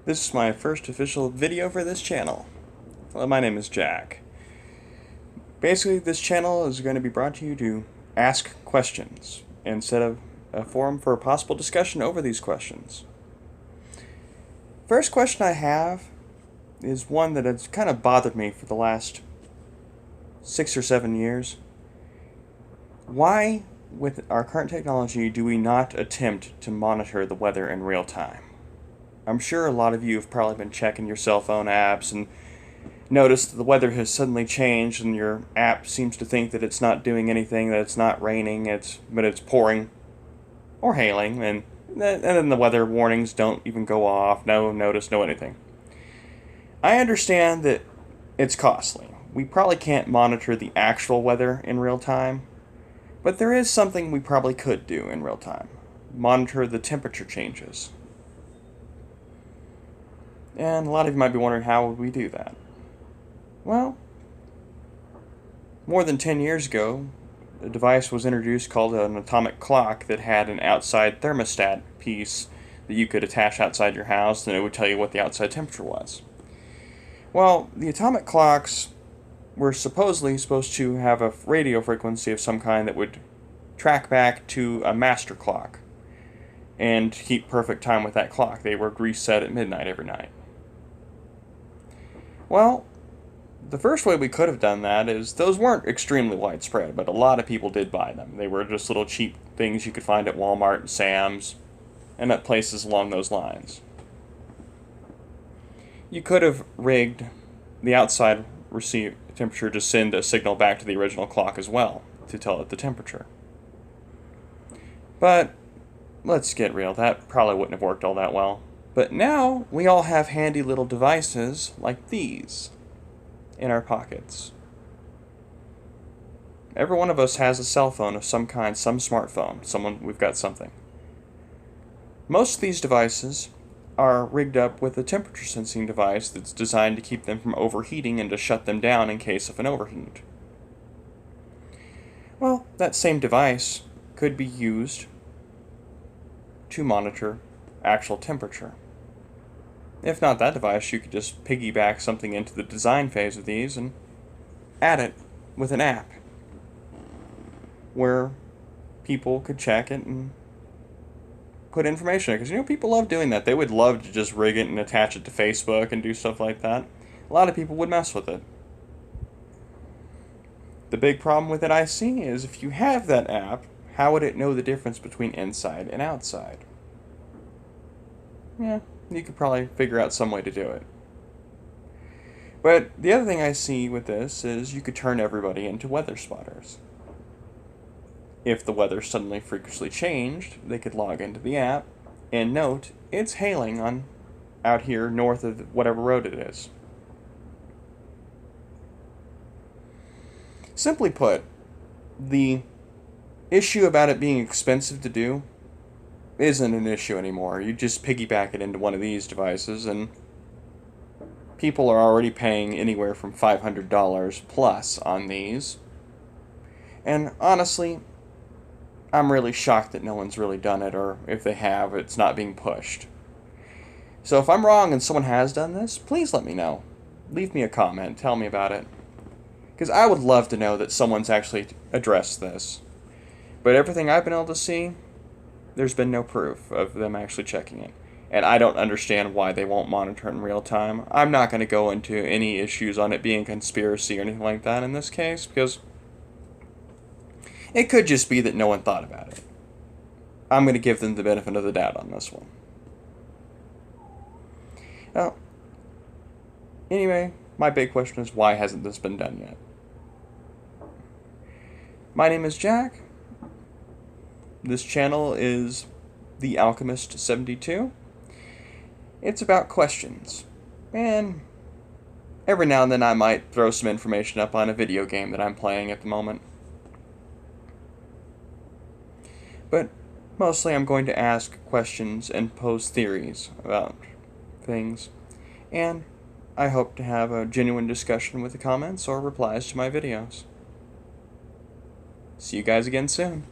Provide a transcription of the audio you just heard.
This is my first official video for this channel. Well, my name is Jack. Basically, this channel is going to be brought to you to ask questions instead of a forum for a possible discussion over these questions. First question I have is one that has kind of bothered me for the last 6 or 7 years. Why, with our current technology, do we not attempt to monitor the weather in real time? I'm sure a lot of you have probably been checking your cell phone apps and noticed that the weather has suddenly changed and your app seems to think that it's not doing anything, that it's not raining, but it's pouring or hailing, and then the weather warnings don't even go off, no notice, no anything. I understand that it's costly. We probably can't monitor the actual weather in real time, but there is something we probably could do in real time. Monitor the temperature changes. And a lot of you might be wondering, how would we do that? Well, more than 10 years ago, a device was introduced called an atomic clock that had an outside thermostat piece that you could attach outside your house, and it would tell you what the outside temperature was. Well, the atomic clocks were supposedly supposed to have a radio frequency of some kind that would track back to a master clock and keep perfect time with that clock. They were reset at midnight every night. Well, the first way we could have done that is those weren't extremely widespread, but a lot of people did buy them. They were just little cheap things you could find at Walmart and Sam's and at places along those lines. You could have rigged the outside receive temperature to send a signal back to the original clock as well to tell it the temperature. But let's get real, that probably wouldn't have worked all that well. But now we all have handy little devices like these in our pockets. Every one of us has a cell phone of some kind, some smartphone, we've got something. Most of these devices are rigged up with a temperature sensing device that's designed to keep them from overheating and to shut them down in case of an overheat. Well, that same device could be used to monitor actual temperature. If not that device, you could just piggyback something into the design phase of these and add it with an app where people could check it and put information in it. Because, people love doing that. They would love to just rig it and attach it to Facebook and do stuff like that. A lot of people would mess with it. The big problem with it I see is if you have that app, how would it know the difference between inside and outside? Yeah, you could probably figure out some way to do it. But the other thing I see with this is you could turn everybody into weather spotters. If the weather suddenly freakishly changed, they could log into the app and note it's hailing on out here north of whatever road it is. Simply put, the issue about it being expensive to do isn't an issue anymore. You just piggyback it into one of these devices and people are already paying anywhere from $500 plus on these. And honestly, I'm really shocked that no one's really done it, or if they have, it's not being pushed. So if I'm wrong and someone has done this, please let me know. Leave me a comment, tell me about it. Because I would love to know that someone's actually addressed this. But everything I've been able to see, there's been no proof of them actually checking it. And I don't understand why they won't monitor it in real time. I'm not going to go into any issues on it being conspiracy or anything like that in this case, because it could just be that no one thought about it. I'm going to give them the benefit of the doubt on this one. Now, anyway, my big question is, why hasn't this been done yet? My name is Jack. This channel is The Alchemist 72. It's about questions. And every now and then I might throw some information up on a video game that I'm playing at the moment. But mostly I'm going to ask questions and pose theories about things. And I hope to have a genuine discussion with the comments or replies to my videos. See you guys again soon.